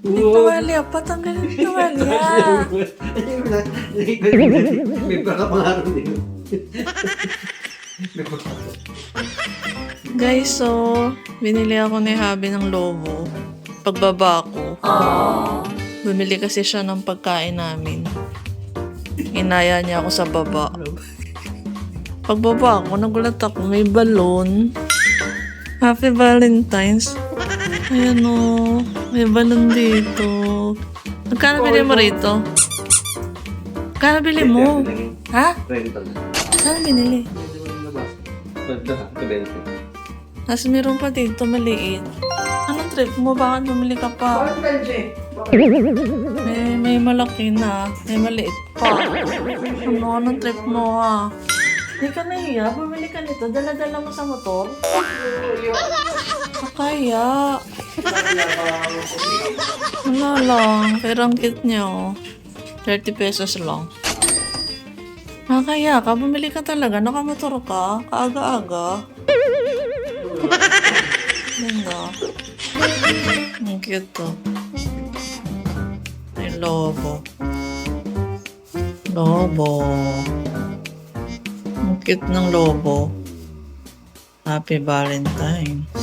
Tuwalya, patanggalin yung tuwalya. May pagkapangarap din. Guys, so, binili ako ni Habi ng lobo. Pagbaba ko. Bumili kasi siya ng pagkain namin. Inaya niya ako sa baba. Pagbaba ko, nagulat ako, may balon. Happy Valentine's. Ayan o, may balon dito. Magkano bili mo rito? Magkano bili mo? Ha? Rental. Saan binili? Tapos meron pa dito, maliit. Anong trip mo? Bakit bumili ka pa? May malaki na. May maliit pa. Anong trip mo ha? Hindi ka nahiya? Bumili ka nito. Dala-dala mo sa motor? Kaya. Wala lang. Pero ang cute niya oh. 30 pesos lang. Kaya ka? Bumili ka talaga? Nakamotor ka? Kaaga-aga? Ganda. Ang cute to. May lobo. Lobo. Ang cute ng lobo. Happy Valentine's.